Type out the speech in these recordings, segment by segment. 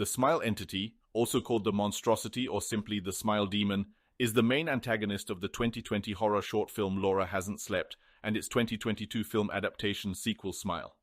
The smile entity, also called the monstrosity or simply the smile demon, is the main antagonist of the 2020 horror short film Laura Hasn't Slept and its 2022 film adaptation sequel Smile.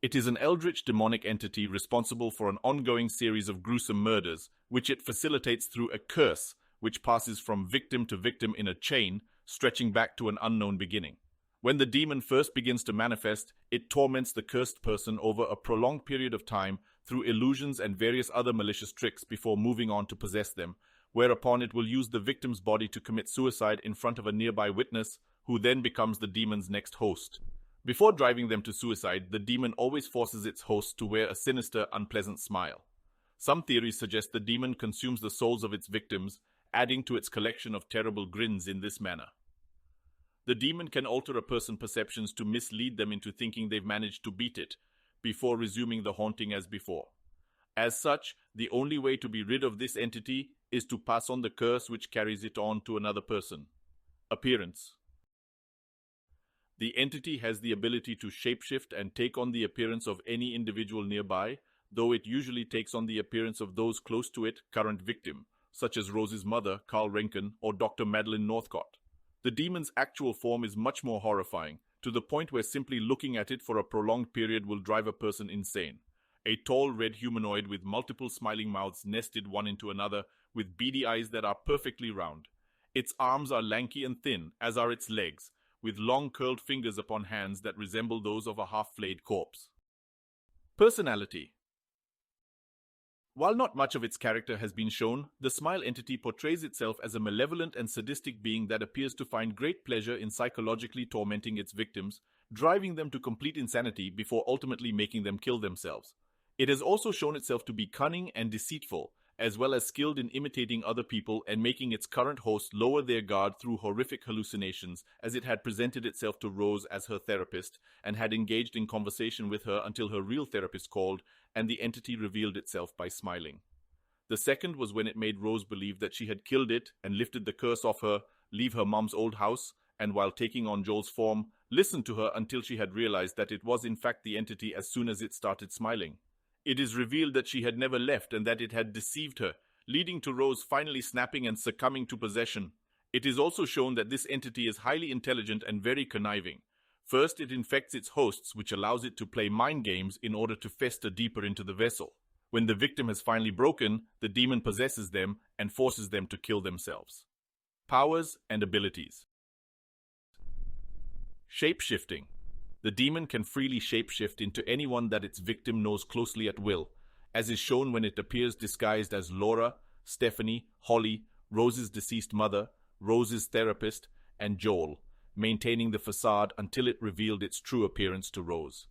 It is an eldritch demonic entity responsible for an ongoing series of gruesome murders, which it facilitates through a curse, which passes from victim to victim in a chain, stretching back to an unknown beginning. When the demon first begins to manifest, it torments the cursed person over a prolonged period of time through illusions and various other malicious tricks before moving on to possess them, whereupon it will use the victim's body to commit suicide in front of a nearby witness, who then becomes the demon's next host. Before driving them to suicide, the demon always forces its host to wear a sinister, unpleasant smile. Some theories suggest the demon consumes the souls of its victims, adding to its collection of terrible grins in this manner. The demon can alter a person's perceptions to mislead them into thinking they've managed to beat it, before resuming the haunting as before. As such, the only way to be rid of this entity is to pass on the curse which carries it on to another person. Appearance. The entity has the ability to shapeshift and take on the appearance of any individual nearby, though it usually takes on the appearance of those close to it, current victim, such as Rose's mother, Carl Renken, or Dr. Madeline Northcott. The demon's actual form is much more horrifying, to the point where simply looking at it for a prolonged period will drive a person insane. A tall red humanoid with multiple smiling mouths nested one into another, with beady eyes that are perfectly round. Its arms are lanky and thin, as are its legs, with long curled fingers upon hands that resemble those of a half-flayed corpse. Personality. While not much of its character has been shown, the smile entity portrays itself as a malevolent and sadistic being that appears to find great pleasure in psychologically tormenting its victims, driving them to complete insanity before ultimately making them kill themselves. It has also shown itself to be cunning and deceitful, as well as skilled in imitating other people and making its current host lower their guard through horrific hallucinations, as it had presented itself to Rose as her therapist and had engaged in conversation with her until her real therapist called, and the entity revealed itself by smiling. The second was when it made Rose believe that she had killed it and lifted the curse off her, leave her mom's old house, and while taking on Joel's form, listened to her until she had realized that it was in fact the entity as soon as it started smiling. It is revealed that she had never left and that it had deceived her, leading to Rose finally snapping and succumbing to possession. It is also shown that this entity is highly intelligent and very conniving. First, it infects its hosts, which allows it to play mind games in order to fester deeper into the vessel. When the victim has finally broken, the demon possesses them and forces them to kill themselves. Powers and abilities. Shape-shifting. The demon can freely shapeshift into anyone that its victim knows closely at will, as is shown when it appears disguised as Laura, Stephanie, Holly, Rose's deceased mother, Rose's therapist, and Joel, maintaining the facade until it revealed its true appearance to Rose.